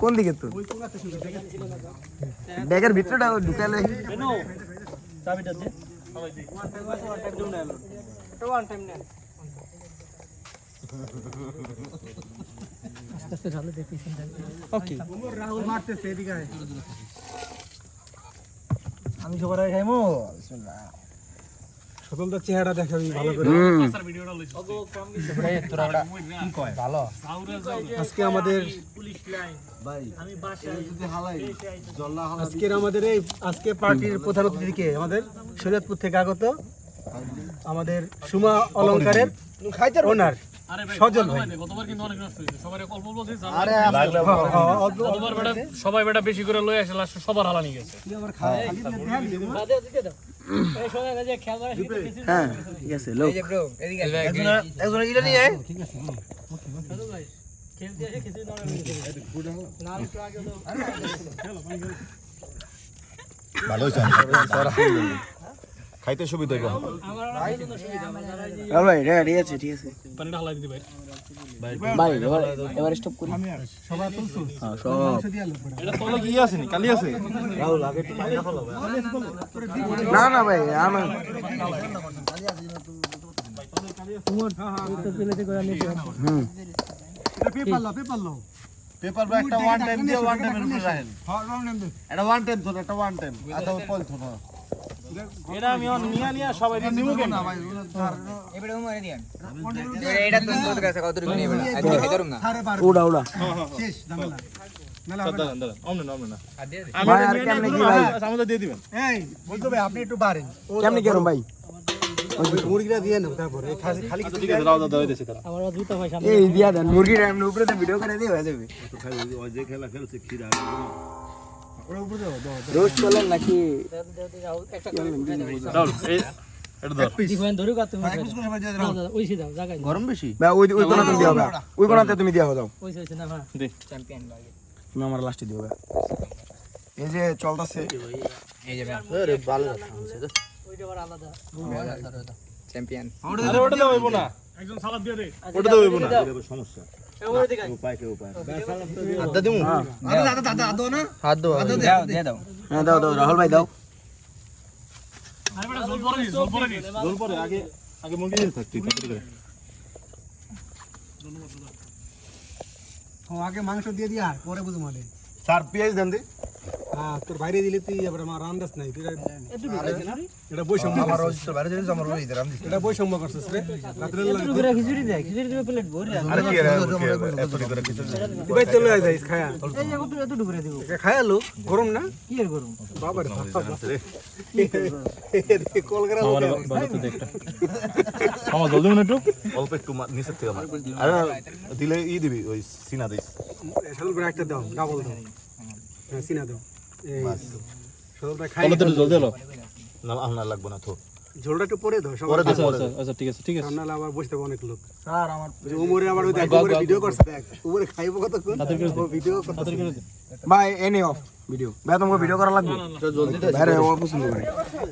কোন দিকে তো ব্যাগের ভিতরটা ঢুকালে চাবিটা দে ওয়ান টাইম না আস্তে আস্তে ঢালে দেখি ওকে রাহুল মারতেছে এদিকে আমি সবার আগে খাইমু বিসমিল্লাহ সতলদার চেহারা দেখাবি ভালো করে পাঁচটার ভিডিওটা লইছি তোরা কি কয় ভালো আজকে আমাদের পুলিশ লাইন ভাই আমি বাসায় যদি হালাই জল্লা হালাই আজকে পার্টির প্রধান অতিথিকে আমাদের শরীয়তপুর থেকে আগত আমাদের সুমা অলংকারের ওনার সজল ভাই গতবার কিন্তু অনেক নষ্ট হইছে সবারে অল্প বলছে আরে গতবার বেটা সবাই বেটা বেশি করে লই আসে লাস্ট সবার হালানি গেছে কি আমার খালি দিতে দাও এই সোনা যে খেলবা হ্যাঁ ঠিক আছে লোক এই যে ব্রো এদিকে একজন এটা নিয়ে আয় ঠিক আছে চলো ভাই খেলতে এসে কিছু না একটু আগে দাও ভালো হইছে আলহামদুলিল্লাহ খাইতে সুবিধা হইব ভাই ঠিক আছে পানিটা হালাই দিতে ভাই ভাই এবার স্টপ করি সবাই তুলছো হ্যাঁ সব এটা তোলে কি আছে নি কালি আছে রাহুল আগে একটু পানি ফেলো না না ভাই আমার তো পেলেতে করে নিতে এটা পেপার বা একটা ওয়ান টাইম দিয়ে ওয়ান টাইমের উপরে রাখেন হ্যাঁ ওয়ান টাইম এটা ওয়ান টাইম ধরো এটা ওয়ান টাইম আচ্ছা পল ধরো এটা আমি নিয়া সবাই নিমু কেন ভাই এবারে উমারে দিয়ান এটা তো তোর কাছে কত রকম নেবে আজকে খাইতারুম না উড়া শেষ ঝামেলা দাঁড়ান অমনে না ভাই আর কেমনে কি ভাই আমাদের দিয়ে দিবেন এই বলতো ভাই আপনি একটু বাড়েন কেমনে কি করুম ভাই মুরগিটা দিয়ে নাও তারপরে খালি ঠিক আছে দাও দিতেছি তারা আমার জুতা ভাই সামনে এই দিয়া দেন মুরগিটা এমনি উপরে তো ভিডিও করে দিয়ে হয়ে যাবে তো খাই ওই যে খেলা খেলছে খিরা ওর উপরে দাও রোস্ট করলেন নাকি একটা দাও এই এটা দাও দিবেন ধরে কত তুমি ওই সিধা জায়গা গরম বেশি ভাই ওই কোণা তুমি দিও ওই কোণাতে তুমি দিয়া দাও ওই হইছে না হ্যাঁ দে চ্যাম্পিয়ন লাগে তুমি আমার লাস্টে দিও এই যে চলতেছে এই যে আরে ভালো আছে ওইটা আবার আলাদা চ্যাম্পিয়ন আরে ওটা দাও হইবো না একজন সালাদ দিয়ে দে ওটা দাও হইবো না সমস্যা ওই দিকে উপায় আদা দিমু দাদা না হাত দাও দিয়ে দাও হ্যাঁ দাও রাহুল ভাই দাও আরে বেটা জল পরে আগে মুরগি দিয়ে থাকতি তারপরে করে আগে মাংস দিয়ে দিয়া পরে বুঝো মানে চার পেঁয়াজ দেন দি হ্যাঁ তোর বাইরে দিলে তুই আবার আমার আন্দাজ নাই এটা বৈষম্য আমার রোজ তো বাইরে দিলে আমার রোজ দিলাম এটা বৈষম্য করছিস রে রাত্রে খিচুড়ি দেয় খিচুড়ি দিবে প্লেট ভরে আরে কি রে এত করে কিছু দিবাই তো লই যাইস খায়া এই এত করে দিব খায়ালো গরম না কি এর গরম বাবা রে কল করা আমার ভালো তো দেখটা আমার জলদি মনে একটু অল্প একটু নিচে থেকে আমার আরে দিলে ই দিবি ওই সিনা দিস সাদুল করে একটা দাও ডাবল দাও হ্যাঁ সিনা দাও এই সাদুল ভাই খাই জলদি এলো না আপনার লাগবে না তো ঝোলটা একটু পরে দাও পরে সবাই আচ্ছা আচ্ছা ঠিক আছে রান্না আবার বসতে হবে অনেক লোক স্যার আমার উমরে আবার ওই দেখো ভিডিও করছে দেখ উমরে খাইবো কতক্ষণ ভিডিও করতে ভাই এনি অফ ভিডিও ভাই তোমাকে ভিডিও করা লাগবে জলদি ভাই ও পছন্দ করে